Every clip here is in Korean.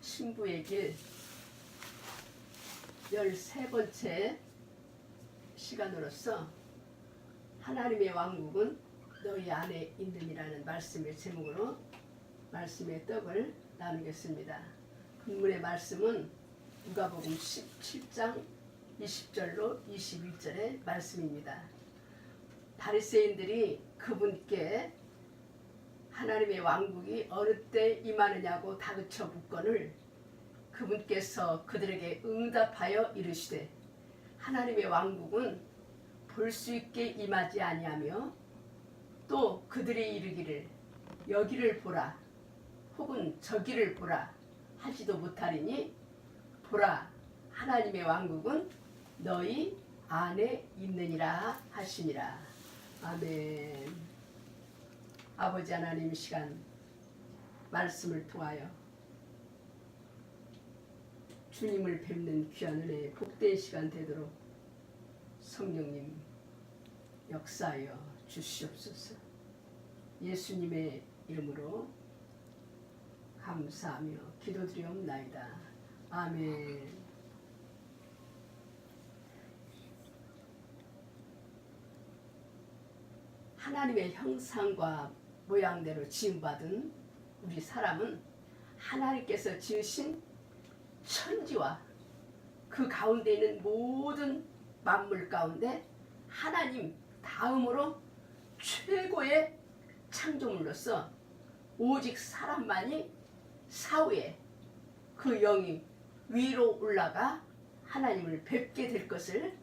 신부의 길 13번째 시간으로서 하나님의 왕국은 너희 안에 있느니라는 말씀의 제목으로 말씀의 떡을 나누겠습니다. 본문의 말씀은 누가복음 17장 20절로 21절의 말씀입니다. 바리새인들이 그분께 하나님의 왕국이 어느 때 임하느냐고 다그쳐 묻거늘 그분께서 그들에게 응답하여 이르시되 하나님의 왕국은 볼 수 있게 임하지 아니하며 또 그들이 이르기를 여기를 보라 혹은 저기를 보라 하지도 못하리니 보라 하나님의 왕국은 너희 안에 있느니라 하시니라. 아멘. 아버지 하나님, 이 시간 말씀을 통하여 주님을 뵙는 귀한 은혜의 복된 시간 되도록 성령님 역사하여 주시옵소서. 예수님의 이름으로 감사하며 기도드리옵나이다. 아멘. 하나님의 형상과 모양대로 지음받은 우리 사람은 하나님께서 지으신 천지와 그 가운데 있는 모든 만물 가운데 하나님 다음으로 최고의 창조물로서 오직 사람만이 사후에 그 영이 위로 올라가 하나님을 뵙게 될 것을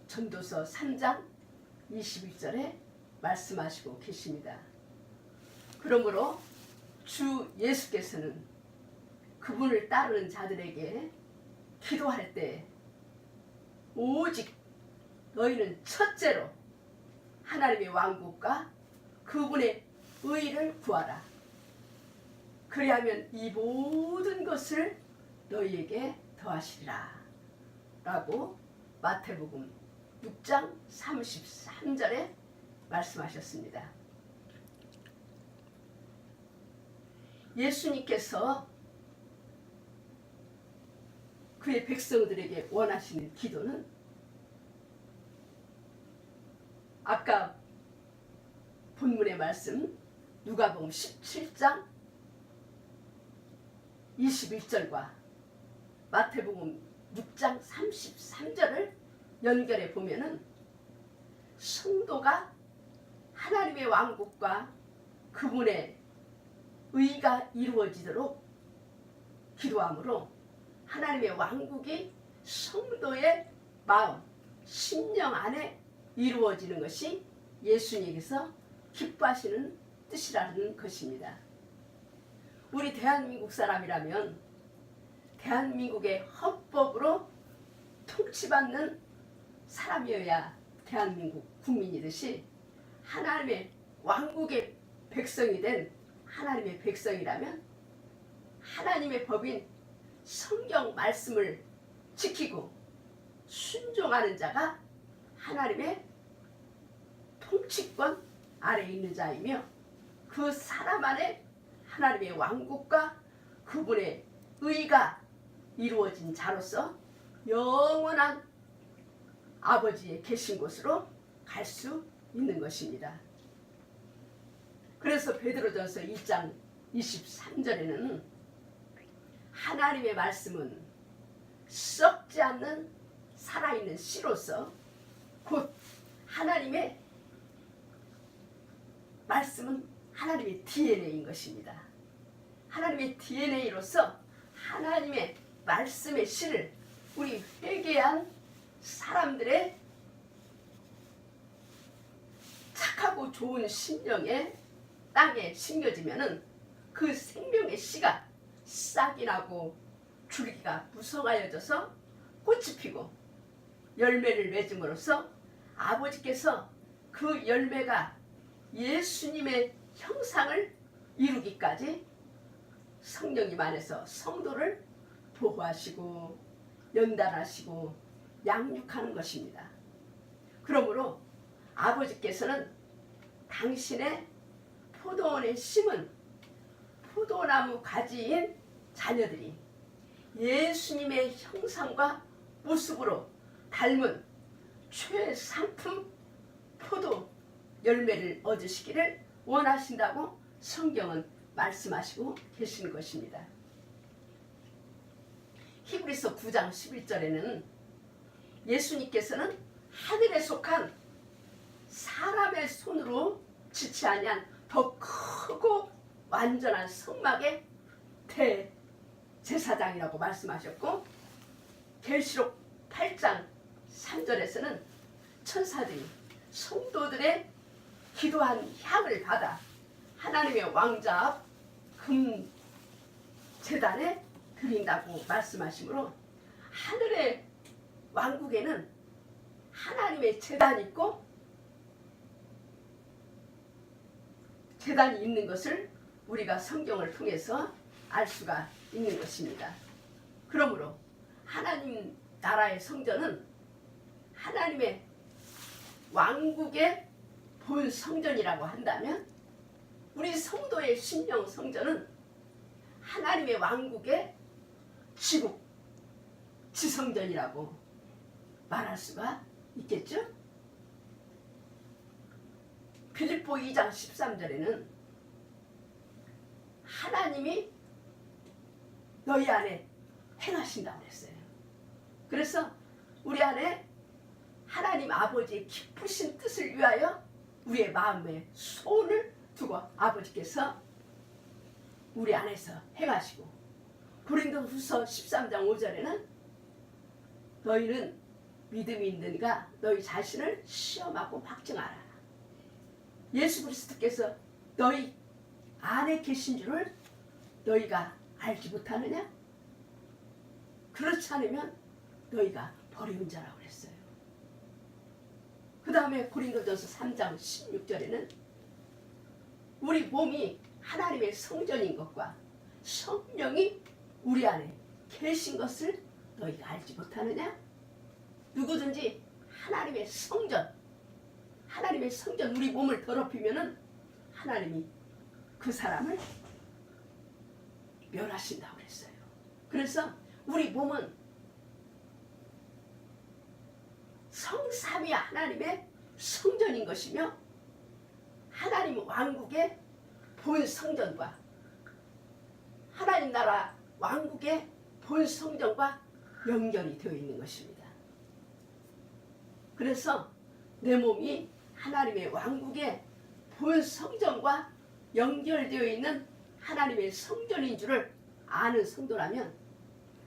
전도서 3장 21절에 말씀하시고 계십니다. 그러므로 주 예수께서는 그분을 따르는 자들에게 기도할 때 오직 너희는 첫째로 하나님의 왕국과 그분의 의를 구하라. 그리하면 이 모든 것을 너희에게 더하시리라 라고 마태복음 6장 33절에 말씀하셨습니다. 예수님께서 그의 백성들에게 원하시는 기도는 아까 본문의 말씀 누가복음 17장 21절과 마태복음 6장 33절을 연결해 보면은 성도가 하나님의 왕국과 그분의 의가 이루어지도록 기도하므로 하나님의 왕국이 성도의 마음, 심령 안에 이루어지는 것이 예수님께서 기뻐하시는 뜻이라는 것입니다. 우리 대한민국 사람이라면 대한민국의 헌법으로 통치받는 사람이어야 대한민국 국민이듯이 하나님의 왕국의 백성이 된 하나님의 백성이라면 하나님의 법인 성경 말씀을 지키고 순종하는 자가 하나님의 통치권 아래에 있는 자이며 그 사람 안에 하나님의 왕국과 그분의 의가 이루어진 자로서 영원한 아버지의 계신 곳으로 갈 수 있는 것입니다. 그래서 베드로전서 1장 23절에는 하나님의 말씀은 썩지 않는 살아있는 씨로서 곧 하나님의 말씀은 하나님의 DNA인 것입니다. 하나님의 DNA로서 하나님의 말씀의 씨를 우리 회개한 사람들의 착하고 좋은 심령에 땅에 심겨지면은 그 생명의 씨가 싹이 나고 줄기가 무성하여져서 꽃이 피고 열매를 맺음으로써 아버지께서 그 열매가 예수님의 형상을 이루기까지 성령님 안에서 성도를 보호하시고 연단하시고 양육하는 것입니다. 그러므로 아버지께서는 당신의 포도원에 심은 포도나무 가지인 자녀들이 예수님의 형상과 모습으로 닮은 최상품 포도 열매를 얻으시기를 원하신다고 성경은 말씀하시고 계시는 것입니다. 히브리서 9장 11절에는 예수님께서는 하늘에 속한 사람의 손으로 지치 아니한 더 크고 완전한 성막의 대제사장이라고 말씀하셨고, 계시록 8장 3절에서는 천사들이 성도들의 기도한 향을 받아 하나님의 왕자 앞 금제단에 드린다고 말씀하시므로, 하늘의 왕국에는 하나님의 제단이 있고 제단이 있는 것을 우리가 성경을 통해서 알 수가 있는 것입니다. 그러므로 하나님 나라의 성전은 하나님의 왕국의 본 성전이라고 한다면, 우리 성도의 신령 성전은 하나님의 왕국의 지국 지성전이라고 말할 수가 있겠죠? 빌립보 2장 13절에는 하나님이 너희 안에 행하신다고 했어요. 그래서 우리 안에 하나님 아버지의 기쁘신 뜻을 위하여 우리의 마음에 손을 두고 아버지께서 우리 안에서 행하시고, 고린도후서 13장 5절에는 너희는 믿음이 있는가 너희 자신을 시험하고 확증하라. 예수 그리스도께서 너희 안에 계신 줄을 너희가 알지 못하느냐? 그렇지 않으면 너희가 버리운 자라고 그랬어요. 그 다음에 고린도전서 3장 16절에는 우리 몸이 하나님의 성전인 것과 성령이 우리 안에 계신 것을 너희가 알지 못하느냐? 누구든지 하나님의 성전 우리 몸을 더럽히면은 하나님이 그 사람을 멸하신다고 그랬어요. 그래서 우리 몸은 성삼위 하나님의 성전인 것이며, 하나님 왕국의 본 성전과 하나님 나라 왕국의 본 성전과 연결이 되어 있는 것입니다. 그래서 내 몸이 하나님의 왕국의 본 성전과 연결되어 있는 하나님의 성전인 줄을 아는 성도라면,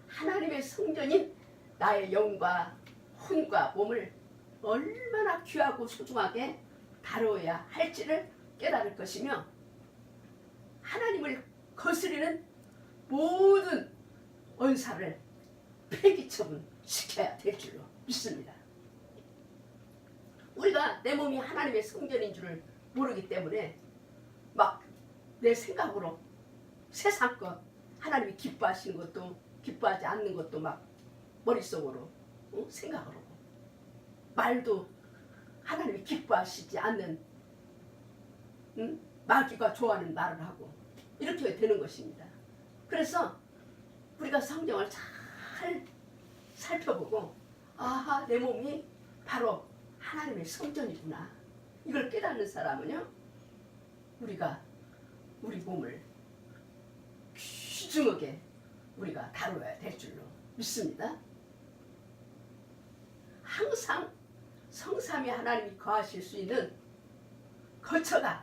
하나님의 성전인 나의 영과 혼과 몸을 얼마나 귀하고 소중하게 다루어야 할지를 깨달을 것이며, 하나님을 거스리는 모든 언사를 폐기처분시켜야 될 줄로 믿습니다. 우리가 내 몸이 하나님의 성전인 줄을 모르기 때문에 막 내 생각으로 세상 것, 하나님이 기뻐하시는 것도 기뻐하지 않는 것도 막 머릿속으로 생각을 하고, 말도 하나님이 기뻐하시지 않는 마귀가 좋아하는 말을 하고, 이렇게 되는 것입니다. 그래서 우리가 성경을 잘 살펴보고, 아하, 내 몸이 바로 하나님의 성전이구나, 이걸 깨닫는 사람은요, 우리가 우리 몸을 귀중하게 우리가 다뤄야 될 줄로 믿습니다. 항상 성삼위 하나님이 거하실 수 있는 거처가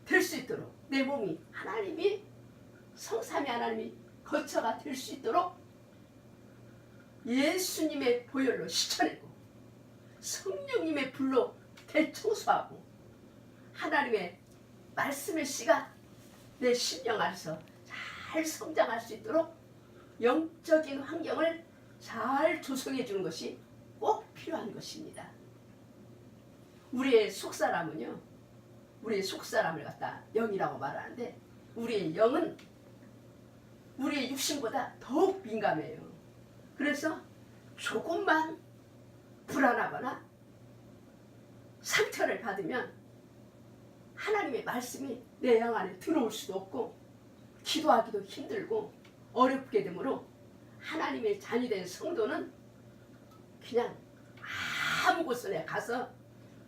될 수 있도록, 내 몸이 하나님이 성삼위 하나님이 거처가 될 수 있도록 예수님의 보혈로 씻어내고 성령님의 불로 대청소하고, 하나님의 말씀의 씨가 내 심령 안에서 잘 성장할 수 있도록 영적인 환경을 잘 조성해 주는 것이 꼭 필요한 것입니다. 우리의 속사람은요, 우리의 속사람을 갖다 영이라고 말하는데, 우리의 영은 우리의 육신보다 더욱 민감해요. 그래서 조금만 불안하거나 상처를 받으면 하나님의 말씀이 내 영 안에 들어올 수도 없고, 기도하기도 힘들고 어렵게 되므로 하나님의 자녀된 성도는 그냥 아무 곳에 가서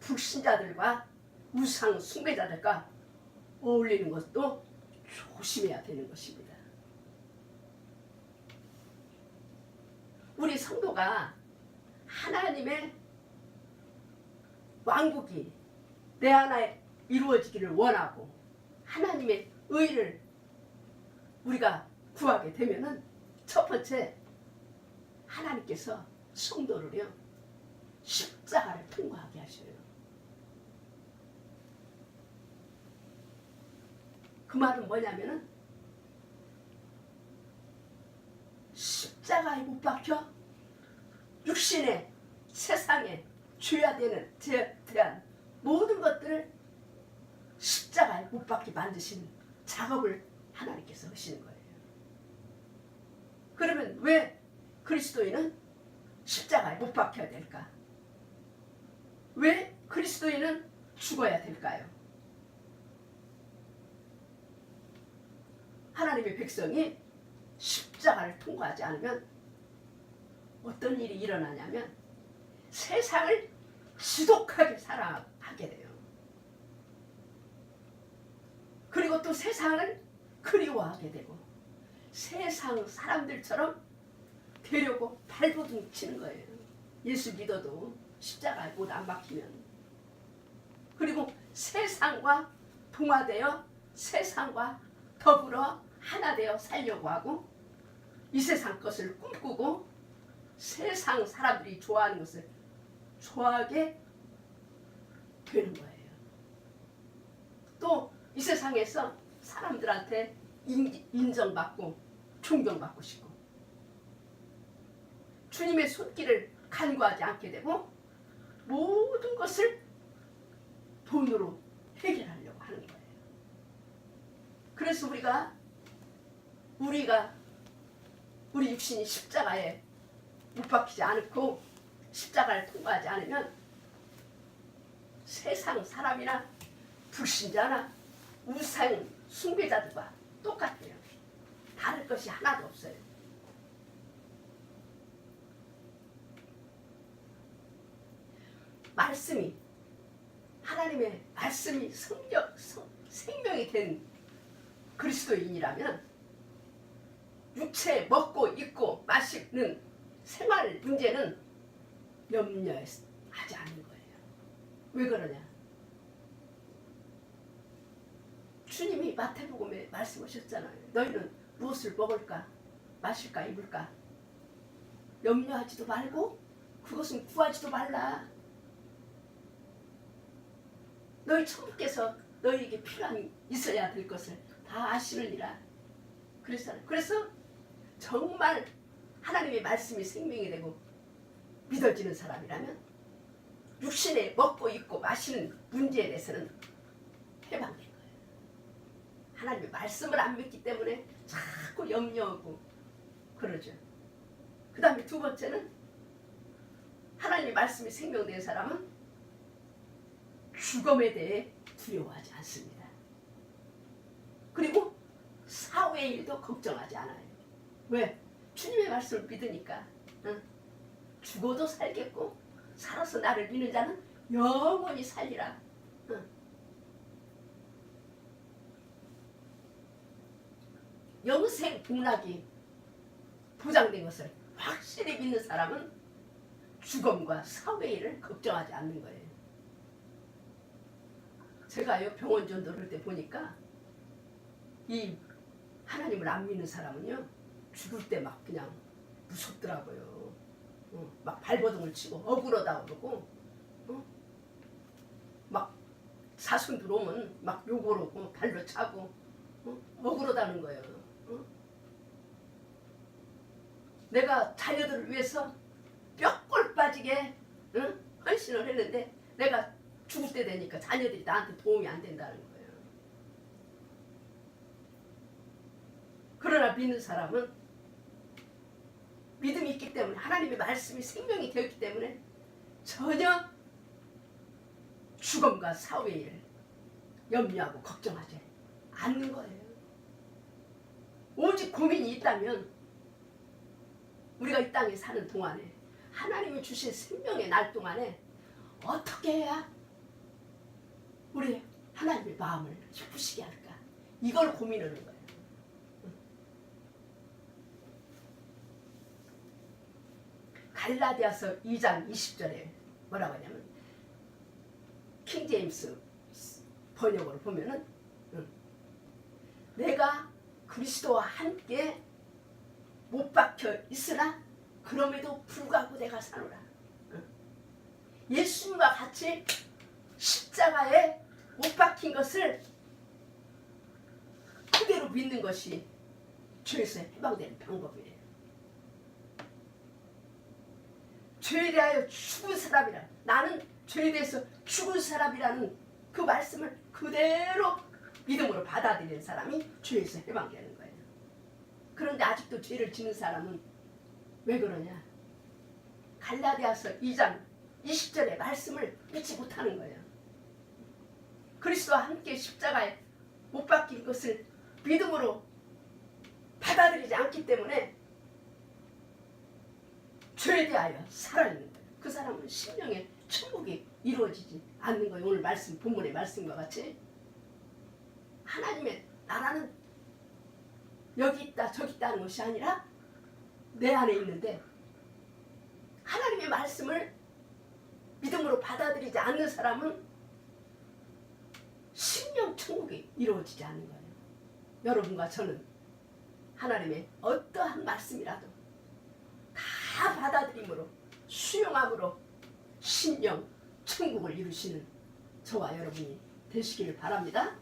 불신자들과 우상 숭배자들과 어울리는 것도 조심해야 되는 것입니다. 우리 성도가 하나님의 왕국이 내 안에 이루어지기를 원하고 하나님의 의를 우리가 구하게 되면은 첫 번째 하나님께서 성도를요 십자가를 통과하게 하셔요. 그 말은 뭐냐면은 십자가에 못 박혀 육신의 세상에 죄야 되는 죄에 대한 모든 것들을 십자가에 못 박게 만드시는 작업을 하나님께서 하시는 거예요. 그러면 왜 그리스도인은 십자가에 못 박혀야 될까? 왜 그리스도인은 죽어야 될까요? 하나님의 백성이 십자가를 통과하지 않으면 어떤 일이 일어나냐면 세상을 지독하게 사랑하게 돼요. 그리고 또 세상을 그리워하게 되고 세상 사람들처럼 되려고 발버둥 치는 거예요. 예수 믿어도 십자가에 못 안 박히면. 그리고 세상과 동화되어 세상과 더불어 하나 되어 살려고 하고 이 세상 것을 꿈꾸고 세상 사람들이 좋아하는 것을 좋아하게 되는 거예요. 또 이 세상에서 사람들한테 인정받고 존경받고 싶고 주님의 손길을 간구하지 않게 되고 모든 것을 돈으로 해결하려고 하는 거예요. 그래서 우리 육신이 십자가에 못 박히지 않고 십자가를 통과하지 않으면 세상 사람이나 불신자나 우상 숭배자들과 똑같아요. 다를 것이 하나도 없어요. 하나님의 말씀이 생명이 된 그리스도인이라면 육체 먹고 입고 마시는 생활 문제는 염려하지 않는 거예요. 왜 그러냐? 주님이 마태복음에 말씀하셨잖아요. 너희는 무엇을 먹을까, 마실까, 입을까 염려하지도 말고 그것은 구하지도 말라. 너희 천부께서 너희에게 필요한 있어야 될 것을 다 아시느니라. 그래서 정말 하나님의 말씀이 생명이 되고 믿어지는 사람이라면 육신에 먹고 입고 마시는 문제에 대해서는 해방된 거예요. 하나님의 말씀을 안 믿기 때문에 자꾸 염려하고 그러죠. 그 다음에 두 번째는 하나님의 말씀이 생명된 사람은 죽음에 대해 두려워하지 않습니다. 그리고 사후의 일도 걱정하지 않아요. 왜? 주님의 말씀을 믿으니까. 죽어도 살겠고 살아서 나를 믿는 자는 영원히 살리라. 영생 복락이 보장된 것을 확실히 믿는 사람은 죽음과 사후의 일을 걱정하지 않는 거예요. 제가요 병원 전도를 때 보니까 이 하나님을 안 믿는 사람은요 죽을 때 막 그냥 무섭더라고요. 막 발버둥을 치고 억울하다고 그러고 막 사순 들어오면 막 욕을 하고 발로 차고 억울하다는 거예요. 내가 자녀들을 위해서 뼈골 빠지게 헌신을 했는데 내가 죽을 때 되니까 자녀들이 나한테 도움이 안 된다는 거예요. 그러나 믿는 사람은 믿음이 있기 때문에 하나님의 말씀이 생명이 되었기 때문에 전혀 죽음과 사후의 일을 염려하고 걱정하지 않는 거예요. 오직 고민이 있다면 우리가 이 땅에 사는 동안에 하나님이 주신 생명의 날 동안에 어떻게 해야 우리 하나님의 마음을 기쁘시게 할까? 이걸 고민하는 거예요. 갈라디아서 2장 20절에 뭐라고 하냐면 킹제임스 번역으로 보면은 내가 그리스도와 함께 못 박혀 있으나 그럼에도 불구하고 내가 사노라. 예수님과 같이 십자가에 못 박힌 것을 그대로 믿는 것이 죄에서 해방되는 방법이에요. 죄에 대하여 죽은 사람이라, 나는 죄에 대해서 죽은 사람이라는 그 말씀을 그대로 믿음으로 받아들이는 사람이 죄에서 해방되는 거예요. 그런데 아직도 죄를 지는 사람은 왜 그러냐? 갈라디아서 2장 20절의 말씀을 믿지 못하는 거예요. 그리스도와 함께 십자가에 못 박힌 것을 믿음으로 받아들이지 않기 때문에 죄에 대하여 살아있는 거예요. 그 사람은 심령의 천국이 이루어지지 않는 거예요. 오늘 말씀, 본문의 말씀과 같이 하나님의 나라는 여기 있다 저기 있다는 것이 아니라 내 안에 있는데, 하나님의 말씀을 믿음으로 받아들이지 않는 사람은 심령 천국이 이루어지지 않는 거예요. 여러분과 저는 하나님의 어떠한 말씀이라도 다 받아들임으로 수용함으로 심령 천국을 이루시는 저와 여러분이 되시길 바랍니다.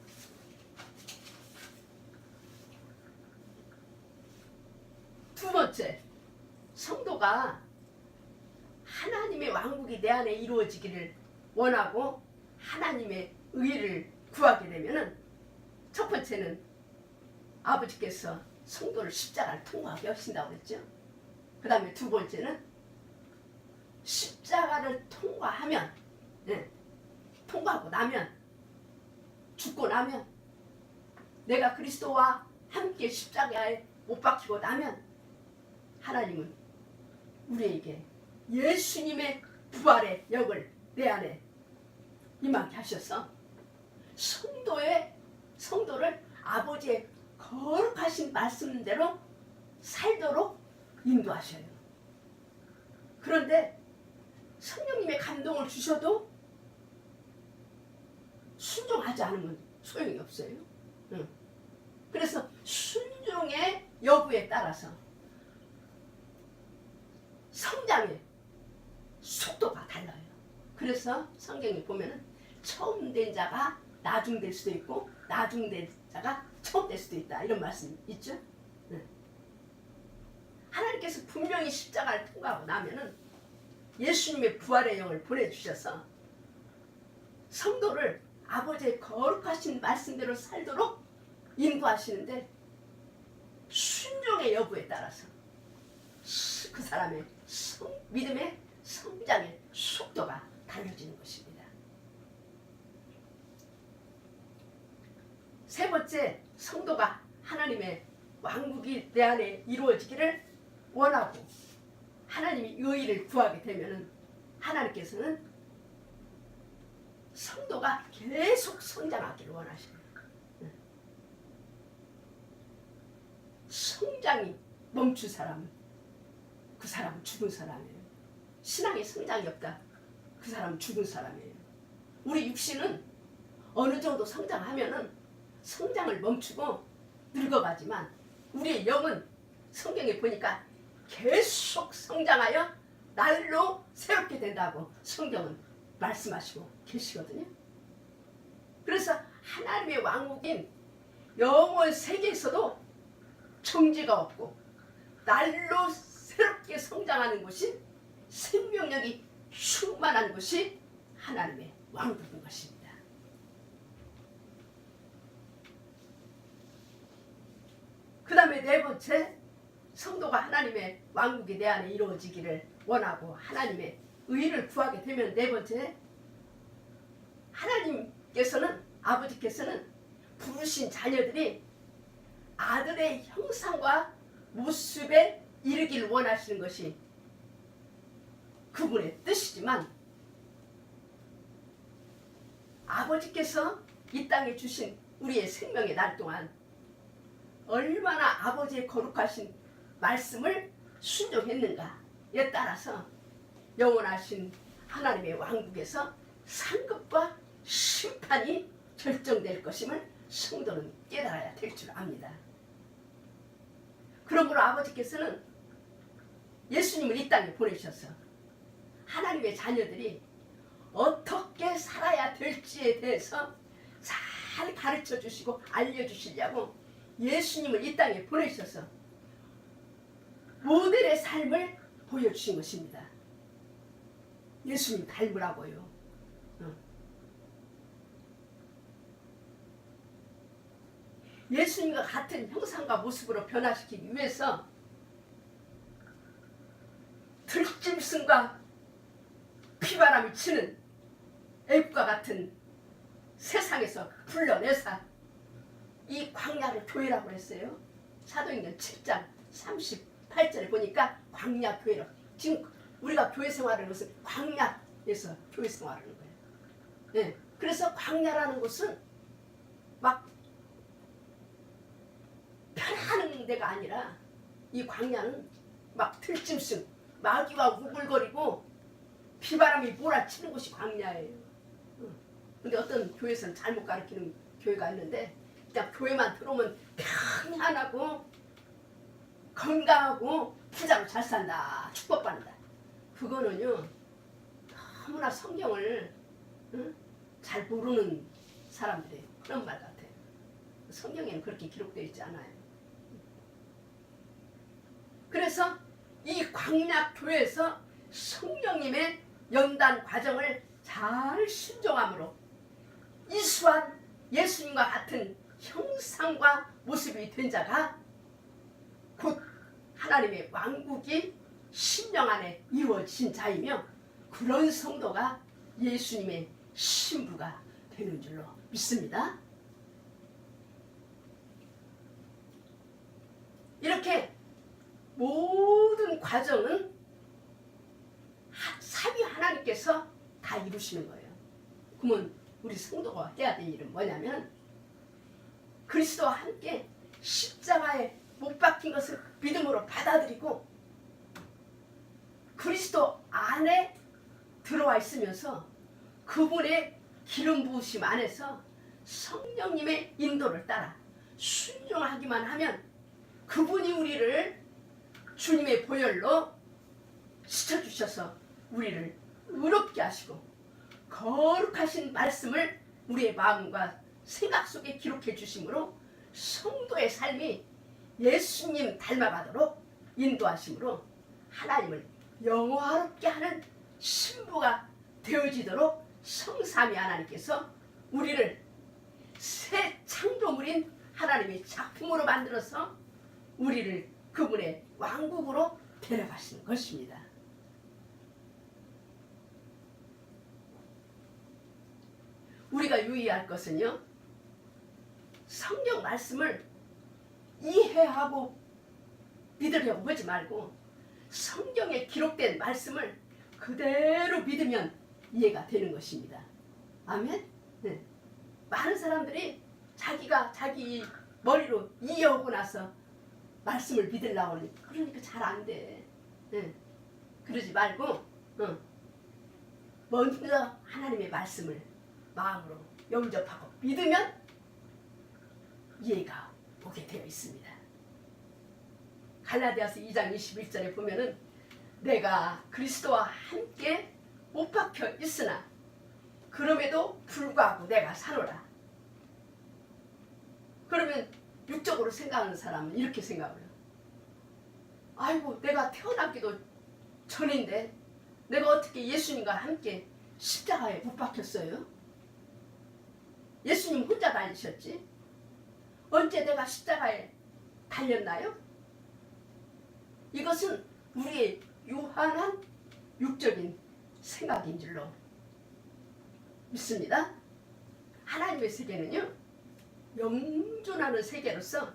두 번째, 성도가 하나님의 왕국이 내 안에 이루어지기를 원하고 하나님의 의를 구하게 되면은, 첫 번째는 아버지께서 성도를 십자가를 통과하게 하신다고 했죠. 그 다음에 두 번째는 십자가를 통과하면, 통과하고 나면, 죽고 나면, 내가 그리스도와 함께 십자가에 못 박히고 나면 하나님은 우리에게 예수님의 부활의 역을 내 안에 임하게 하셔서 성도를 아버지의 거룩하신 말씀대로 살도록 인도하셔요. 그런데 성령님의 감동을 주셔도 순종하지 않으면 소용이 없어요. 그래서 순종의 여부에 따라서 성장의 속도가 달라요. 그래서 성경에 보면은 처음 된 자가 나중 될 수도 있고 나중 된 자가 처음 될 수도 있다, 이런 말씀 있죠. 하나님께서 분명히 십자가를 통과하고 나면은 예수님의 부활의 영을 보내주셔서 성도를 아버지의 거룩하신 말씀대로 살도록 인도하시는데, 순종의 여부에 따라서 그 사람의 믿음의 성장의 속도가 달라지는 것입니다. 세 번째, 성도가 하나님의 왕국이 내 안에 이루어지기를 원하고 하나님이 의의를 구하게 되면은 하나님께서는 성도가 계속 성장하기를 원하십니다. 성장이 멈춘 사람은 그 사람은 죽은 사람이에요. 신앙의 성장이 없다, 그 사람은 죽은 사람이에요. 우리 육신은 어느 정도 성장하면은 성장을 멈추고 늙어가지만 우리의 영은 성경에 보니까 계속 성장하여 날로 새롭게 된다고 성경은 말씀하시고 계시거든요. 그래서 하나님의 왕국인 영원 세계에서도 정지가 없고 날로 새롭게 성장하는 것이, 생명력이 충만한 것이 하나님의 왕국인 것입니다. 그 다음에 네 번째, 성도가 하나님의 왕국이 내 안에 이루어지기를 원하고 하나님의 의를 구하게 되면 네 번째, 하나님께서는, 아버지께서는 부르신 자녀들이 아들의 형상과 모습에 이르게 되길 원하시는 것이 그분의 뜻이지만 아버지께서 이 땅에 주신 우리의 생명의 날 동안 얼마나 아버지의 거룩하신 말씀을 순종했는가에 따라서 영원하신 하나님의 왕국에서 상급과 심판이 결정될 것임을 성도는 깨달아야 될 줄 압니다. 그러므로 아버지께서는 예수님을 이 땅에 보내셔서 하나님의 자녀들이 어떻게 살아야 될지에 대해서 잘 가르쳐 주시고 알려주시려고 예수님을 이 땅에 보내셔서 모델의 삶을 보여주신 것입니다. 예수님 닮으라고요. 예수님과 같은 형상과 모습으로 변화시키기 위해서 들짐승과 피바람이 치는 애국과 같은 세상에서 불러내사 이 광야를 교회라고 했어요. 사도행전 7장 38절에 보니까 광야 교회로, 지금 우리가 교회 생활하는 것은 광야에서 교회 생활하는 거예요. 네. 그래서 광야라는 곳은 막 편안한 데가 아니라 이 광야는 막 들짐승, 마귀와 우글거리고 비바람이 몰아치는 곳이 광야예요. 근데 어떤 교회에서는 잘못 가르치는 교회가 있는데 그냥 교회만 들어오면 평안하고 건강하고 부자로 잘 산다, 축복받는다. 그거는요 너무나 성경을 잘 모르는 사람들의 그런 말 같아요. 성경에는 그렇게 기록되어 있지 않아요. 그래서 이 광야 교회에서 성령님의 연단 과정을 잘 순종함으로 이수한 예수님과 같은 형상과 모습이 된 자가 곧 하나님의 왕국이 심령 안에 이루어진 자이며 그런 성도가 예수님의 신부가 되는 줄로 믿습니다. 이렇게 모든 과정은 삼위 하나님께서 다 이루시는 거예요. 그러면 우리 성도가 해야 될 일은 뭐냐면 그리스도와 함께 십자가에 못 박힌 것을 믿음으로 받아들이고 그리스도 안에 들어와 있으면서 그분의 기름 부으심 안에서 성령님의 인도를 따라 순종하기만 하면 그분이 우리를 주님의 보혈로 씻어주셔서 우리를 의롭게 하시고 거룩하신 말씀을 우리의 마음과 생각 속에 기록해 주심으로 성도의 삶이 예수님 닮아가도록 인도하심으로 하나님을 영화롭게 하는 신부가 되어지도록 성삼위 하나님께서 우리를 새 창조물인 하나님의 작품으로 만들어서 우리를 그분의 왕국으로 데려가시는 것입니다. 우리가 유의할 것은요, 성경 말씀을 이해하고 믿으려고 하지 말고 성경에 기록된 말씀을 그대로 믿으면 이해가 되는 것입니다. 아멘? 네. 많은 사람들이 자기가 자기 머리로 이해하고 나서 말씀을 믿으려고 하니 그러니까 잘 안 돼. 네. 그러지 말고 먼저 하나님의 말씀을 마음으로 영접하고 믿으면 이해가 오게 되어 있습니다. 갈라디아서 2장 21절에 보면은 내가 그리스도와 함께 못 박혀 있으나 그럼에도 불구하고 내가 사노라. 그러면 육적으로 생각하는 사람은 이렇게 생각을 해요. 아이고 내가 태어나기도 전인데 내가 어떻게 예수님과 함께 십자가에 못 박혔어요? 예수님 혼자 달리셨지? 언제 내가 십자가에 달렸나요? 이것은 우리의 유한한 육적인 생각인 줄로 믿습니다. 하나님의 세계는요, 영존하는 세계로서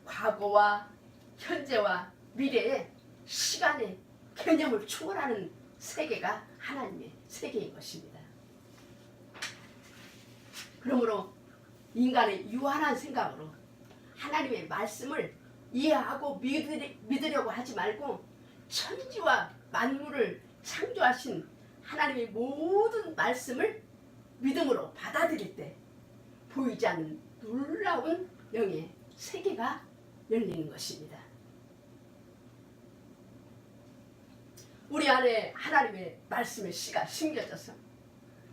과거와 현재와 미래에 시간의 개념을 초월하는 세계가 하나님의 세계인 것입니다. 그러므로 인간의 유한한 생각으로 하나님의 말씀을 이해하고 믿으려고 하지 말고 천지와 만물을 창조하신 하나님의 모든 말씀을 믿음으로 받아들일 때 보이지 않는 놀라운 영의 세계가 열리는 것입니다. 우리 안에 하나님의 말씀의 씨가 심겨져서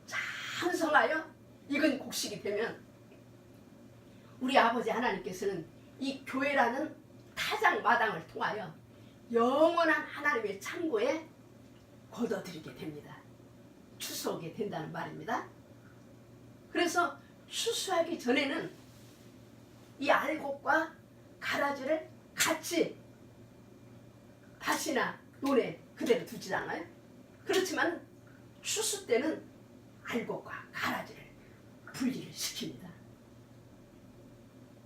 찬성하여 익은 곡식이 되면 우리 아버지 하나님께서는 이 교회라는 타작 마당을 통하여 영원한 하나님의 창고에 거둬들이게 됩니다. 추수하게 된다는 말입니다. 그래서 추수하기 전에는 이 알곡과 가라지를 같이 밭이나 논에 그대로 두지 않아요. 그렇지만 추수 때는 알곡과 가라지를 분리를 시킵니다.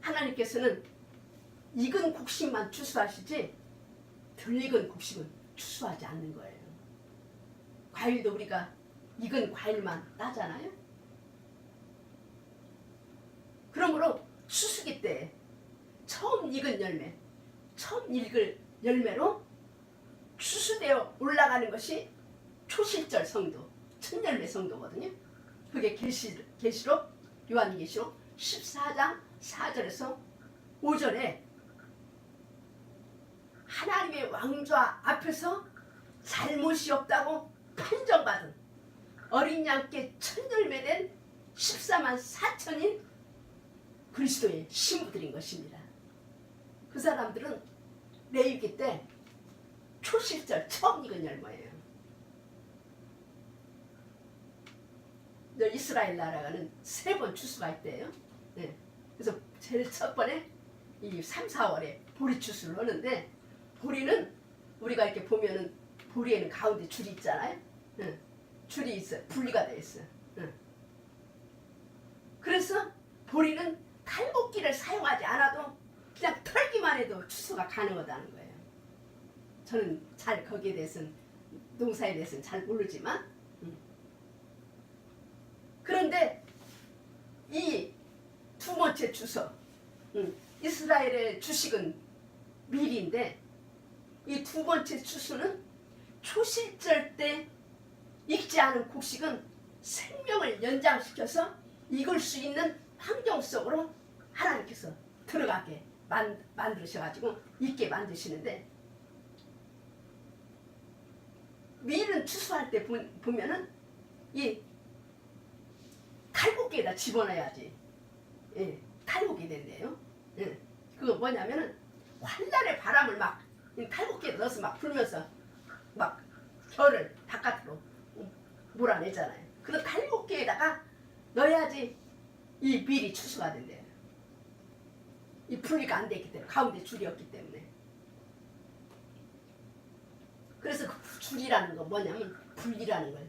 하나님께서는 익은 곡식만 추수하시지 덜 익은 곡식은 추수하지 않는 거예요. 과일도 우리가 익은 과일만 따잖아요. 그러므로 추수기 때 처음 익은 열매, 처음 익을 열매로 추수되어 올라가는 것이 초실절 성도, 첫열매 성도거든요. 그게 계시록, 요한계시록 14장 4절에서 5절에 하나님의 왕좌 앞에서 잘못이 없다고 판정받은 어린 양께 첫열매된 14만 4천인 그리스도의 신부들인 것입니다. 그 사람들은 레위기 때 초실절 처음 익은 열매예요. 이스라엘 나라가는 3번 추수가 있대요. 네. 그래서 제일 첫 번에 이 3, 4월에 보리 추수를 하는데, 보리는 우리가 이렇게 보면은 보리에는 가운데 줄이 있잖아요. 네. 줄이 있어요. 분리가 되어 있어요. 네. 그래서 보리는 탈곡기를 사용하지 않아도 그냥 털기만 해도 추수가 가능하다는 거예요. 저는 잘 거기에 대해서는, 농사에 대해서는 잘 모르지만, 그런데 이 두 번째 추수, 이스라엘의 주식은 밀인데 이 두 번째 추수는 초실절 때 익지 않은 곡식은 생명을 연장시켜서 익을 수 있는 환경 속으로 하나님께서 들어가게 만드셔가지고 익게 만드시는데, 밀은 추수할 때 보면은 이 탈곡기에다 집어넣어야지. 예, 탈곡이 된대요. 예, 그거 뭐냐면은 환란의 바람을 막 탈곡기에 넣어서 막 불면서 막 결을 바깥으로 몰아내잖아요. 그 탈곡기에다가 넣어야지 이 밀이 추수가 된대요. 이 분리가 안 되기 때문에, 가운데 줄이 없기 때문에. 그래서 그 줄이라는 거 뭐냐면 분리라는 걸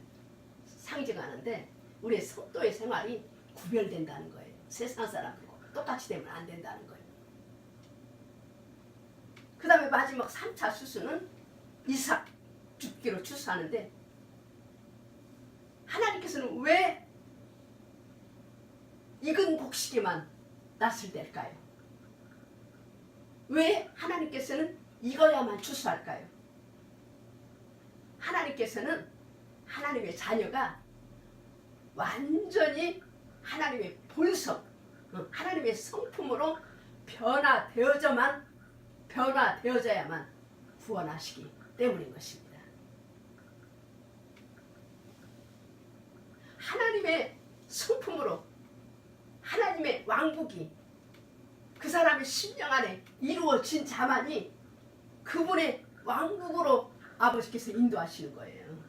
상징하는데, 우리의 성도의 생활이 구별된다는 거예요. 세상 사람들과 똑같이 되면 안 된다는 거예요. 그 다음에 마지막 3차 추수는 이삭 죽기로 추수하는데, 하나님께서는 왜 익은 곡식에만 낫을 댈까요? 왜 하나님께서는 익어야만 추수할까요? 하나님께서는 하나님의 자녀가 완전히 하나님의 본성, 하나님의 성품으로 변화되어져야만 구원하시기 때문인 것입니다. 하나님의 성품으로 하나님의 왕국이 그 사람의 심령 안에 이루어진 자만이 그분의 왕국으로 아버지께서 인도하시는 거예요.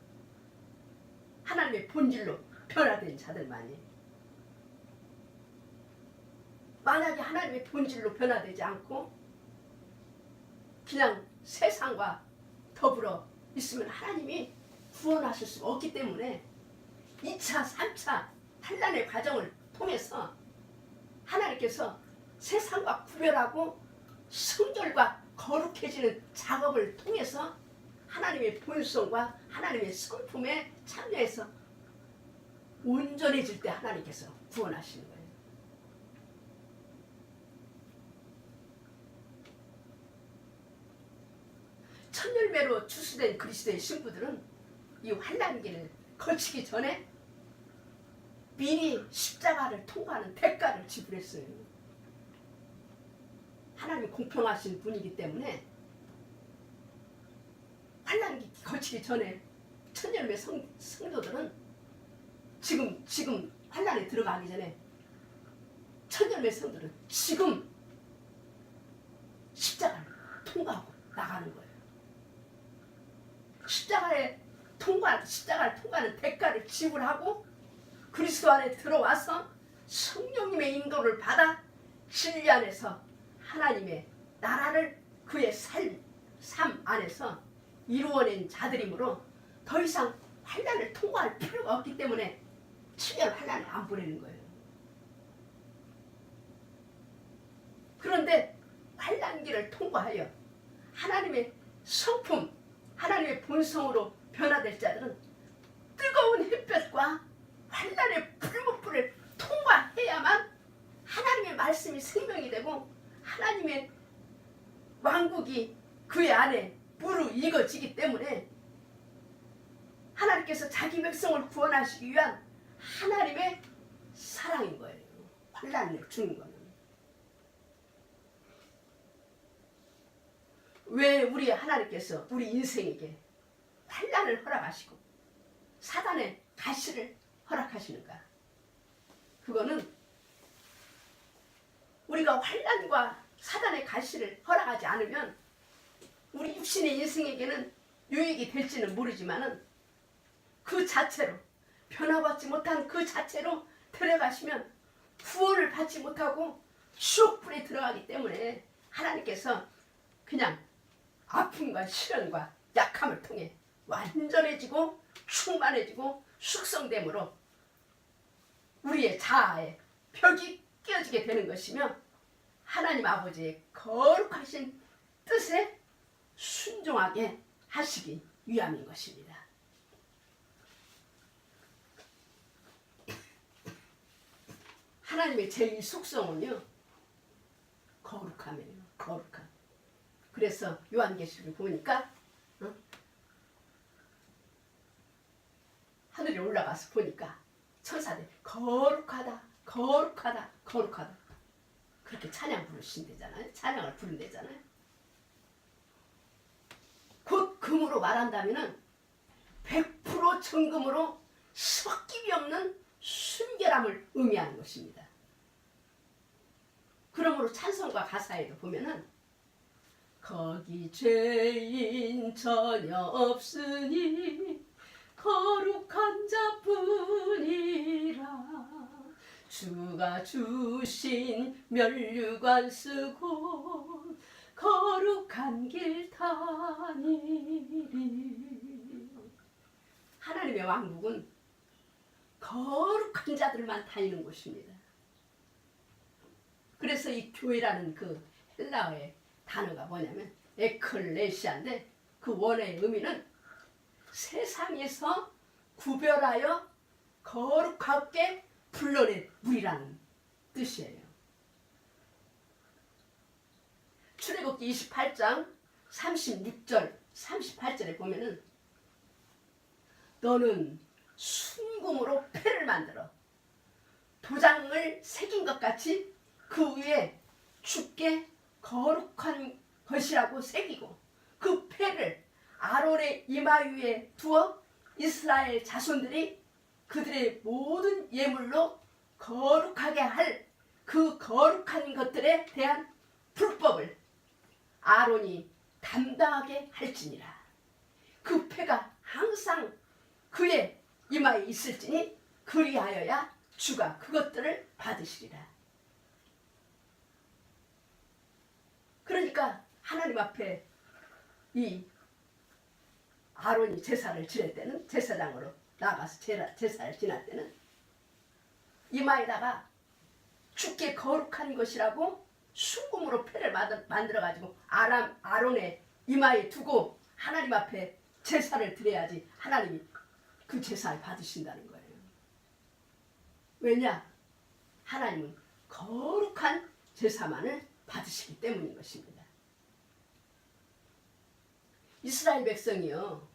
하나님의 본질로 변화된 자들만이. 만약에 하나님의 본질로 변화되지 않고 그냥 세상과 더불어 있으면 하나님이 구원하실 수가 없기 때문에 2차, 3차 환난의 과정을 통해서 하나님께서 세상과 구별하고 성결과 거룩해지는 작업을 통해서 하나님의 본성과 하나님의 성품에 참여해서 온전해질 때 하나님께서 구원하시는 거예요. 천열매로 추수된 그리스도의 신부들은 이 환난기를 거치기 전에 미리 십자가를 통과하는 대가를 지불했어요. 하나님이 공평하신 분이기 때문에 환난기 거치기 전에 천열매 성도들은 지금 환난에 들어가기 전에 천열매 성도들은 지금 십자가를 통과하고 나가는 거예요. 십자가를 통과하는 대가를 지불하고 그리스도 안에 들어와서 성령님의 인도를 받아 진리 안에서 하나님의 나라를 그의 삶 안에서 이루어낸 자들이므로 더 이상 환난을 통과할 필요가 없기 때문에 치열 환난을 안 보내는 거예요. 그런데 환난기를 통과하여 하나님의 성품, 하나님의 본성으로 변화될 자들은 뜨거운 햇볕과 환난의 풀무불을 통과해야만 하나님의 말씀이 생명이 되고 하나님의 왕국이 그의 안에 무르익어지기 때문에 하나님께서 자기 백성을 구원하시기 위한 하나님의 사랑인 거예요. 환난을 주는 거는. 왜 우리 하나님께서 우리 인생에게 환난을 허락하시고 사단의 가시를 허락하시는가? 그거는 우리가 환난과 사단의 가시를 허락하지 않으면 우리 육신의 인생에게는 유익이 될지는 모르지만은 그 자체로 변화받지 못한 그 자체로 데려가시면 구원을 받지 못하고 지옥불에 들어가기 때문에 하나님께서 그냥 아픔과 시련과 약함을 통해 완전해지고 충만해지고 숙성됨으로 우리의 자아에 벽이 끼어지게 되는 것이며 하나님 아버지의 거룩하신 뜻에 순종하게 하시기 위함인 것입니다. 하나님의 제2 속성은요 거룩함이에요. 거룩함. 그래서 요한계시록을 보니까 하늘에 올라가서 보니까 천사들 거룩하다 거룩하다 거룩하다 그렇게 찬양 부르신대잖아요. 찬양을 부른대잖아요. 곧 금으로 말한다면은 100% 정금으로 섞임이 없는 순결함을 의미하는 것입니다. 그러므로 찬송가 가사에도 보면은 거기 죄인 전혀 없으니 거룩한 자뿐이라 주가 주신 면류관 쓰고 거룩한 길 다니리. 하나님의 왕국은 거룩한 자들만 다니는 곳입니다. 그래서 이 교회라는 그 헬라어의 단어가 뭐냐면 에클레시아인데 그 원어의 의미는 세상에서 구별하여 거룩하게 불러낸 무리라는 뜻이에요. 출애굽기 28장 36절 38절에 보면은 너는 순금으로 패를 만들어 도장을 새긴 것 같이 그 위에 주께 거룩한 것이라고 새기고 그 패를 아론의 이마 위에 두어 이스라엘 자손들이 그들의 모든 예물로 거룩하게 할 그 거룩한 것들에 대한 불법을 아론이 담당하게 할지니라. 그 패가 항상 그의 이마에 있을지니 그리하여야 주가 그것들을 받으시리라. 그러니까 하나님 앞에 이 아론이 제사를 지낼 때는 제사장으로 나가서 제사를 지낼 때는 이마에다가 주께 거룩한 것이라고 순금으로 패를 만들어가지고 아론의 이마에 두고 하나님 앞에 제사를 드려야지 하나님이 그 제사를 받으신다는 거예요. 왜냐? 하나님은 거룩한 제사만을 받으시기 때문인 것입니다. 이스라엘 백성이요,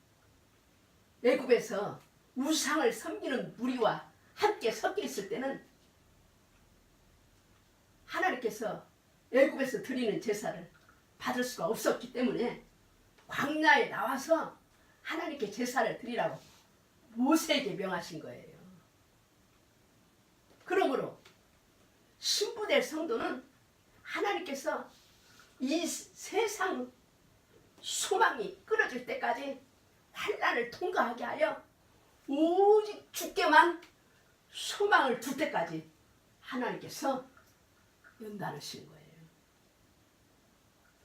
애굽에서 우상을 섬기는 무리와 함께 섞여 있을 때는 하나님께서 애굽에서 드리는 제사를 받을 수가 없었기 때문에 광야에 나와서 하나님께 제사를 드리라고 모세에게 명하신 거예요. 그러므로 신부될 성도는 하나님께서 이 세상 소망이 끊어질 때까지 환난을 통과하게 하여 오직 주께만 소망을 둘 때까지 하나님께서 연단하시는 거예요.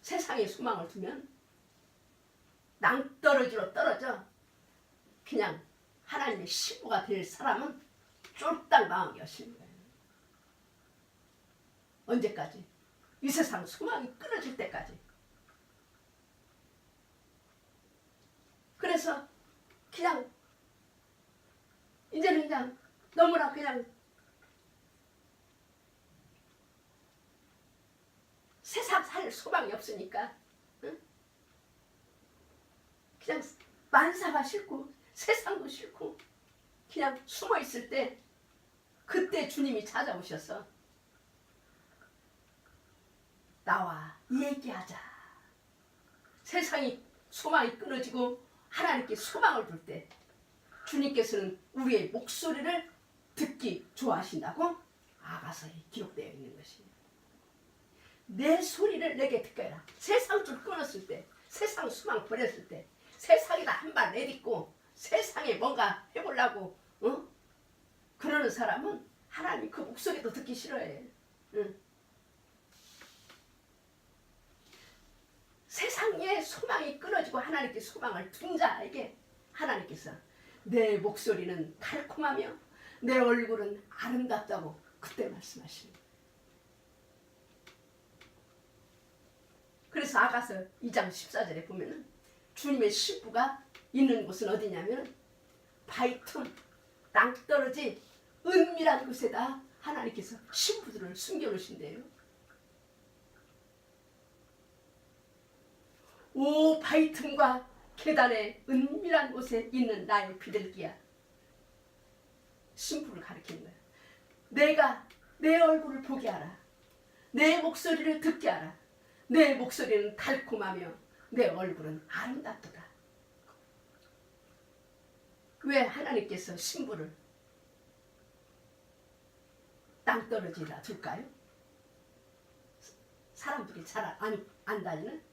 세상에 소망을 두면 낭떠러지로 떨어져 그냥 하나님의 신부가 될 사람은 쫄딱 망하게 하시는 거예요. 언제까지? 이 세상 소망이 끊어질 때까지. 그래서 그냥 이제는 그냥 너무나 그냥 세상 살 소망이 없으니까 응? 그냥 만사가 싫고 세상도 싫고 그냥 숨어 있을 때 그때 주님이 찾아오셔서 나와 얘기하자. 세상이 소망이 끊어지고 하나님께 소망을 둘 때 주님께서는 우리의 목소리를 듣기 좋아하신다고 아가서에 기록되어 있는 것입니다. 내 소리를 내게 듣게 해라. 세상 줄 끊었을 때, 세상 소망 버렸을 때, 세상에다 한 발 내딛고 세상에 뭔가 해보려고 그러는 사람은 하나님 그 목소리도 듣기 싫어해. 세상에 소망이 끊어지고 하나님께 소망을 둔 자에게 하나님께서 내 목소리는 달콤하며 내 얼굴은 아름답다고 그때 말씀하십니다. 그래서 아가서 2장 14절에 보면은 주님의 신부가 있는 곳은 어디냐면 바위 틈, 낭떠러지, 은밀한 곳에다 하나님께서 신부들을 숨겨놓으신대요. 오 바위 틈과 계단의 은밀한 곳에 있는 나의 비둘기야. 신부를 가리키는 거야. 내가 내 얼굴을 보게 하라. 내 목소리를 듣게 하라. 내 목소리는 달콤하며 내 얼굴은 아름답도다. 왜 하나님께서 신부를 땅떨어지다 둘까요? 사람들이 잘 안 다니는?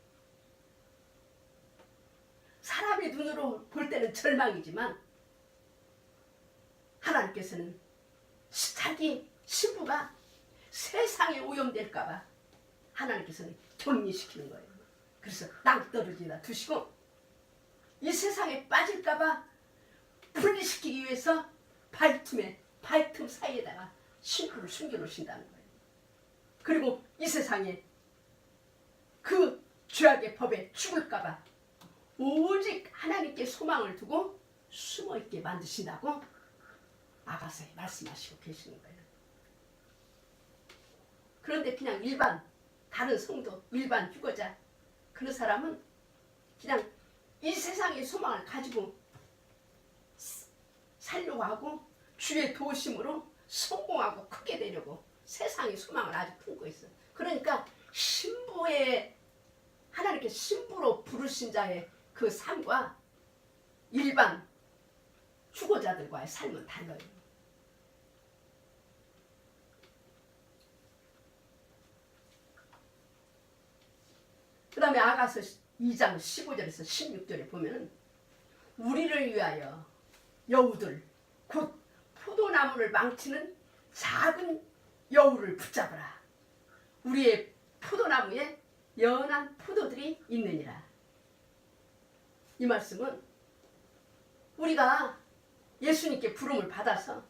사람의 눈으로 볼 때는 절망이지만 하나님께서는 자기 신부가 세상에 오염될까봐 하나님께서는 격리시키는 거예요. 그래서 땅떨어지다 두시고 이 세상에 빠질까봐 분리시키기 위해서 바위틈 사이에다가 신부를 숨겨놓으신다는 거예요. 그리고 이 세상에 그 죄악의 법에 죽을까봐 오직 하나님께 소망을 두고 숨어있게 만드신다고 아가서에 말씀하시고 계시는 거예요. 그런데 그냥 일반 다른 성도, 일반 유거자 그런 사람은 그냥 이 세상의 소망을 가지고 살려고 하고 주의 도심으로 성공하고 크게 되려고 세상의 소망을 아주 품고 있어요. 그러니까 신부의 하나님께 신부로 부르신 자의 그 삶과 일반 주거자들과의 삶은 달라요. 그 다음에 아가서 2장 15절에서 16절에 보면 우리를 위하여 여우들 곧 포도나무를 망치는 작은 여우를 붙잡으라. 우리의 포도나무에 연한 포도들이 있느니라. 이 말씀은 우리가 예수님께 부름을 받아서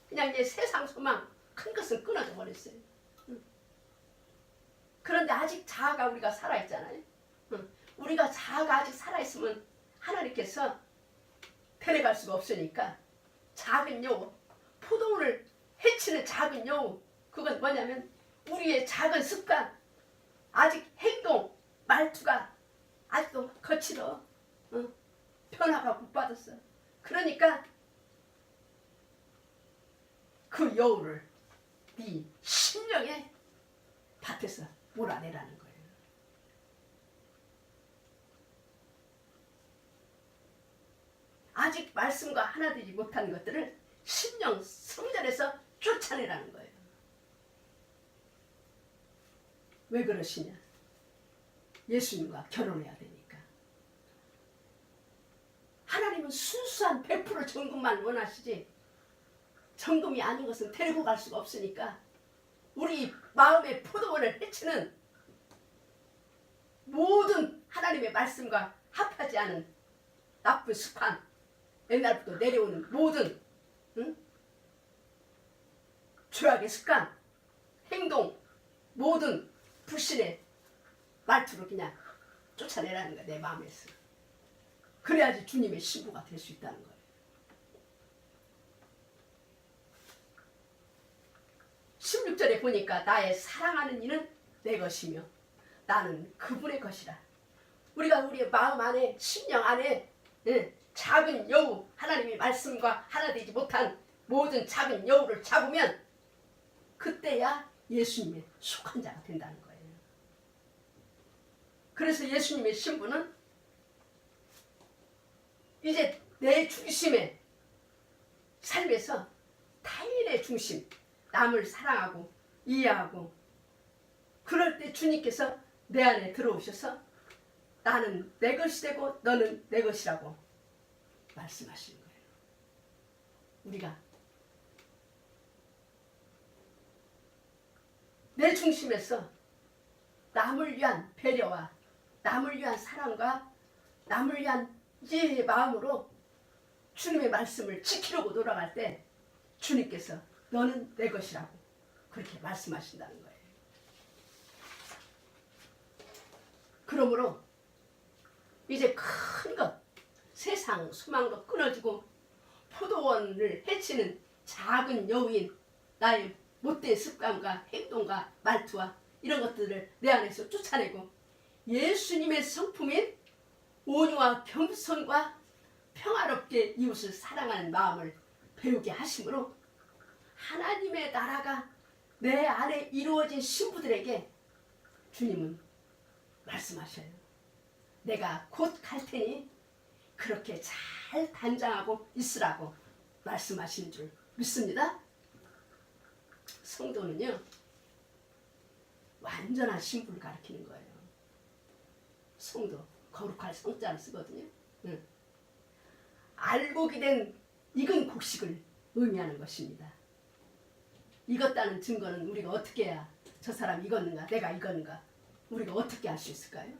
그냥 이제 세상 소망 큰 것은 끊어져 버렸어요. 그런데 아직 자아가 우리가 살아있잖아요. 우리가 자아가 아직 살아있으면 하나님 이렇게 해서 데려갈 수가 없으니까 작은 여우, 포도원을 해치는 작은 여우, 그건 뭐냐면 우리의 작은 습관, 아직 행동, 말투가 아직도 거칠어. 변화가 못 받았어. 그러니까 그 여우를 네 심령의 밭에서 몰아내라는 거예요. 아직 말씀과 하나 되지 못한 것들을 심령 성전에서 쫓아내라는 거예요. 왜 그러시냐? 예수님과 결혼해야 되니까. 하나님은 순수한 100% 정금만 원하시지 정금이 아닌 것은 데리고 갈 수가 없으니까 우리 마음의 포도원을 해치는 모든 하나님의 말씀과 합하지 않은 나쁜 습관, 옛날부터 내려오는 모든 죄악의 습관, 행동, 모든 불신의 말투로 그냥 쫓아내라는 거야, 내 마음에서. 그래야지 주님의 신부가 될 수 있다는 거예요. 16절에 보니까 나의 사랑하는 이는 내 것이며 나는 그분의 것이라. 우리가 우리의 마음 안에, 심령 안에 작은 여우, 하나님의 말씀과 하나 되지 못한 모든 작은 여우를 잡으면 그때야 예수님의 속한 자가 된다는 거예요. 그래서 예수님의 신부는 이제 내 중심의 삶에서 타인의 중심, 남을 사랑하고 이해하고, 그럴 때 주님께서 내 안에 들어오셔서 나는 내 것이 되고 너는 내 것이라고 말씀하시는 거예요. 우리가 내 중심에서 남을 위한 배려와 남을 위한 사랑과 남을 위한 이해의 마음으로 주님의 말씀을 지키려고 돌아갈 때 주님께서 너는 내 것이라고 그렇게 말씀하신다는 거예요. 그러므로 이제 큰 것, 세상 소망도 끊어지고 포도원을 해치는 작은 여우인 나의 못된 습관과 행동과 말투와 이런 것들을 내 안에서 쫓아내고 예수님의 성품인 온유와 겸손과 평화롭게 이웃을 사랑하는 마음을 배우게 하심으로 하나님의 나라가 내 안에 이루어진 신부들에게 주님은 말씀하셔요. 내가 곧 갈 테니 그렇게 잘 단장하고 있으라고 말씀하시는 줄 믿습니다. 성도는요, 완전한 신부를 가리키는 거예요. 성도, 거룩할 성자를 쓰거든요. 알곡이 된 익은 곡식을 의미하는 것입니다. 익었다는 증거는 우리가 어떻게 해야 저 사람 익었는가, 내가 익었는가, 우리가 어떻게 알 수 있을까요?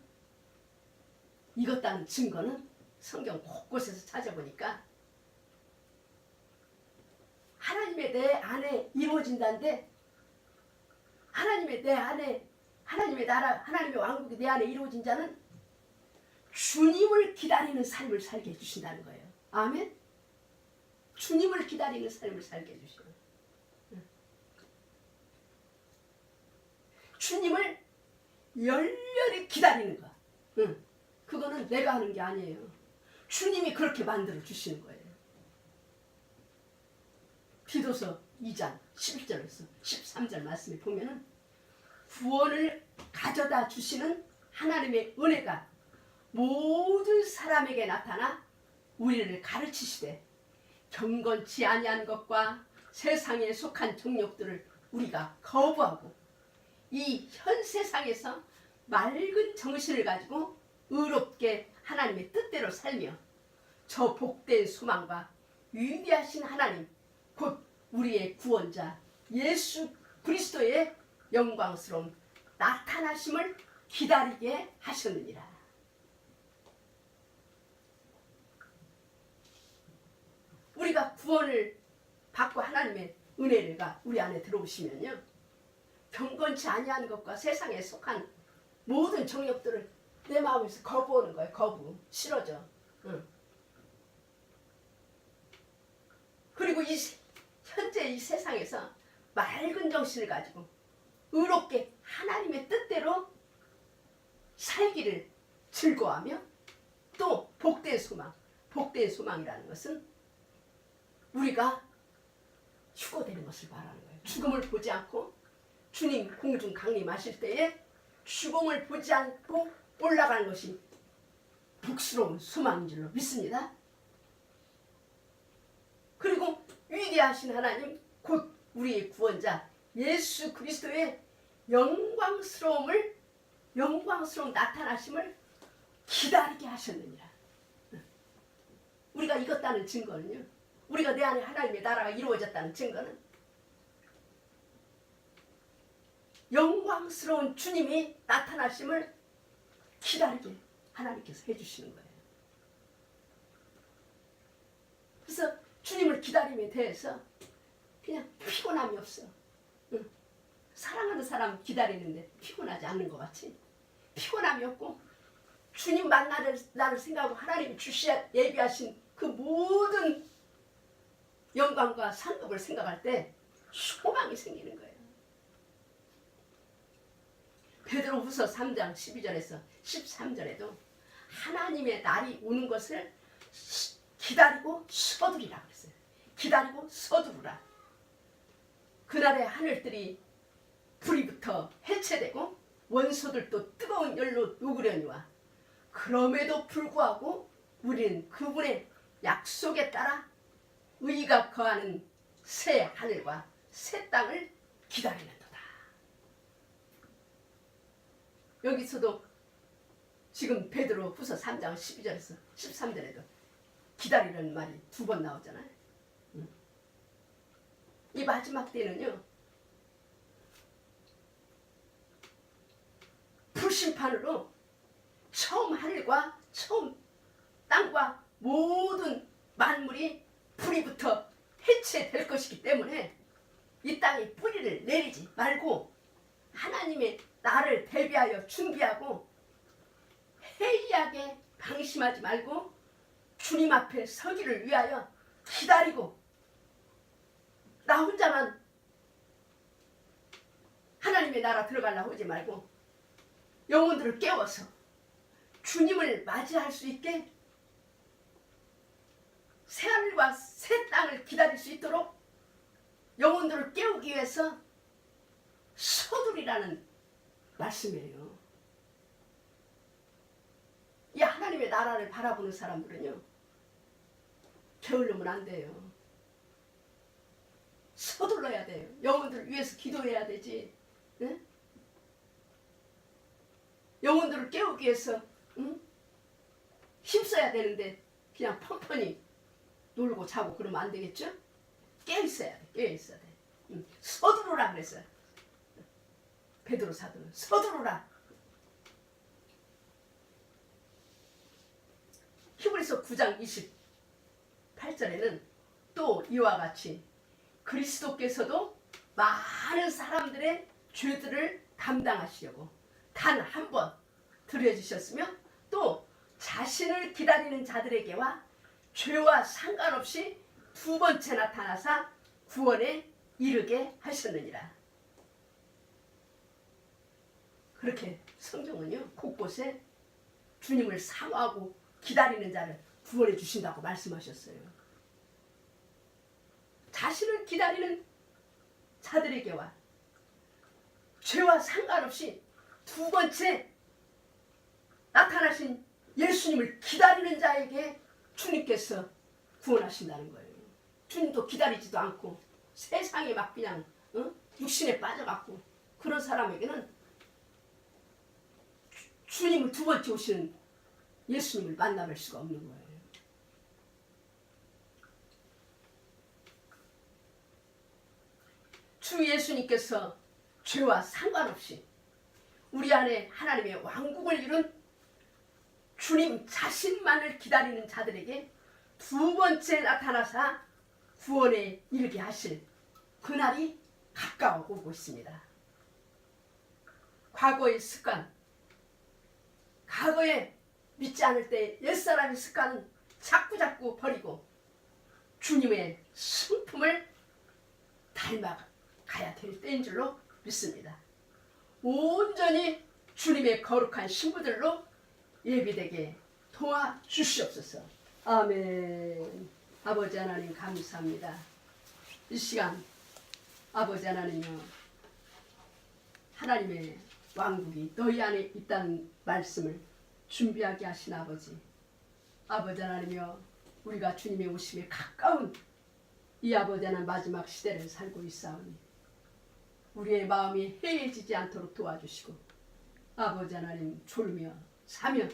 익었다는 증거는 성경 곳곳에서 찾아보니까 하나님의 내 안에 이루어진다는데, 하나님의 내 안에, 하나님의 나라, 하나님의 왕국이 내 안에 이루어진 자는 주님을 기다리는 삶을 살게 해주신다는 거예요. 아멘? 주님을 기다리는 삶을 살게 해주셔요. 주님을 열렬히 기다리는 거. 그거는 내가 하는 게 아니에요. 주님이 그렇게 만들어 주시는 거예요. 디도서 2장 11절에서 13절 말씀에 보면은 구원을 가져다 주시는 하나님의 은혜가 모든 사람에게 나타나 우리를 가르치시되 경건치 아니한 것과 세상에 속한 정욕들을 우리가 거부하고 이 현 세상에서 맑은 정신을 가지고 의롭게 하나님의 뜻대로 살며 저 복된 소망과 위대하신 하나님 곧 우리의 구원자 예수 그리스도의 영광스러운 나타나심을 기다리게 하셨느니라. 우리가 구원을 받고 하나님의 은혜가 우리 안에 들어오시면요, 경건치 아니한 것과 세상에 속한 모든 정욕들을 내 마음에서 거부하는 거예요. 거부, 싫어져. 그리고 현재 이 세상에서 맑은 정신을 가지고 의롭게 하나님의 뜻대로 살기를 즐거워하며 또 복된 소망, 복된 소망이라는 것은 우리가 휴거되는 것을 말하는 거예요. 죽음을 보지 않고 주님 공중 강림하실 때에 죽음을 보지 않고 올라가는 것이 복스러운 소망인 줄로 믿습니다. 그리고 위대하신 하나님 곧 우리의 구원자 예수 그리스도의 영광스러운 나타나심을 기다리게 하셨느니라. 우리가 익었다는 증거는요, 우리가 내 안에 하나님의 나라가 이루어졌다는 증거는 영광스러운 주님이 나타나심을 기다리게 하나님께서 해주시는 거예요. 그래서 주님을 기다림에 대해서 그냥 피곤함이 없어. 사랑하는 사람 기다리는데 피곤하지 않는 것 같이 피곤함이 없고, 주님 만나는 나를 생각하고 하나님이 예비하신 그 모든 영광과 상급을 생각할 때 소망이 생기는 거예요. 베드로후서 3장 12절에서 13절에도 하나님의 날이 오는 것을 기다리고 서두리라 그랬어요. 기다리고 서두르라. 그날의 하늘들이 불이부터 해체되고 원소들도 뜨거운 열로 녹으려니와 그럼에도 불구하고 우리는 그분의 약속에 따라 의가 거하는 새 하늘과 새 땅을 기다리는도다. 여기서도 지금 베드로후서 3장 12절에서 13절에도 기다리라는 말이 2번 나오잖아요. 이 마지막 때는요, 불심판으로 처음 하늘과 처음 땅과 모든 만물이 불이부터 해체될 것이기 때문에 이 땅에 뿌리를 내리지 말고 하나님의 나를 대비하여 준비하고 해이하게 방심하지 말고 주님 앞에 서기를 위하여 기다리고, 나 혼자만 하나님의 나라 들어가려고 하지 말고 영혼들을 깨워서 주님을 맞이할 수 있게 새하늘과 새 땅을 기다릴 수 있도록 영혼들을 깨우기 위해서 서두리라는 말씀이에요. 이 하나님의 나라를 바라보는 사람들은요, 게을르면 안 돼요. 서둘러야 돼요. 영혼들을 위해서 기도해야 되지. 응? 영혼들을 깨우기 위해서 힘써야 되는데 그냥 펑펑히 놀고 자고 그러면 안 되겠죠? 깨어있어야 돼. 깨어있어야 돼. 서두르라 그랬어요. 베드로 사도는 서두르라. 히브리서 9장 28절에는 또 이와 같이 그리스도께서도 많은 사람들의 죄들을 담당하시려고 단 한 번 드려주셨으며 또 자신을 기다리는 자들에게와 죄와 상관없이 2번째 나타나사 구원에 이르게 하셨느니라. 그렇게 성경은요, 곳곳에 주님을 사모하고 기다리는 자를 구원해 주신다고 말씀하셨어요. 자신을 기다리는 자들에게와 죄와 상관없이 2번째 나타나신 예수님을 기다리는 자에게 주님께서 구원하신다는 거예요. 주님도 기다리지도 않고 세상에 막 그냥 육신에 빠져갖고 그런 사람에게는 주님을 2번째 오시는 예수님을 만나뵐 수가 없는 거예요. 주 예수님께서 죄와 상관없이 우리 안에 하나님의 왕국을 이룬 주님 자신만을 기다리는 자들에게 2번째 나타나사 구원에 이르게 하실 그날이 가까워 오고 있습니다. 과거의 습관, 과거에 믿지 않을 때 옛사람의 습관은 자꾸 버리고 주님의 성품을 닮아가야 될 때인 줄로 믿습니다. 온전히 주님의 거룩한 신부들로 예비되게 도와주시옵소서. 아멘. 아버지 하나님 감사합니다. 이 시간 아버지 하나님이여, 하나님의 왕국이 너희 안에 있다는 말씀을 준비하게 하신 아버지 하나님이여, 우리가 주님의 오심에 가까운 이 아버지 하나님 마지막 시대를 살고 있사오니 우리의 마음이 해해지지 않도록 도와주시고, 아버지 하나님 졸며 사며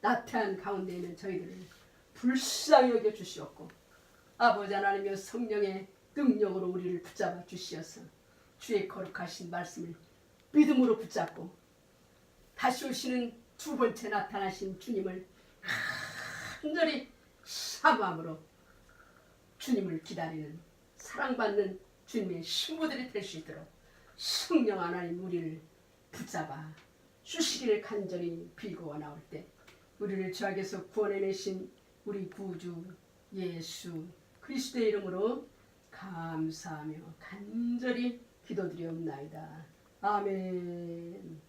나태한 가운데 있는 저희들을 불쌍히 여겨 주시옵고, 아버지 하나님이여 성령의 능력으로 우리를 붙잡아 주시어서 주의 거룩하신 말씀을 믿음으로 붙잡고 다시 오시는 두 번째 나타나신 주님을 간절히 사모함으로 주님을 기다리는 사랑받는 주님의 신부들이 될 수 있도록 성령 하나님 우리를 붙잡아 주시기를 간절히 빌고 나올 때 우리를 죄악에서 구원해내신 우리 구주 예수 그리스도의 이름으로 감사하며 간절히 기도드리옵나이다. 아멘.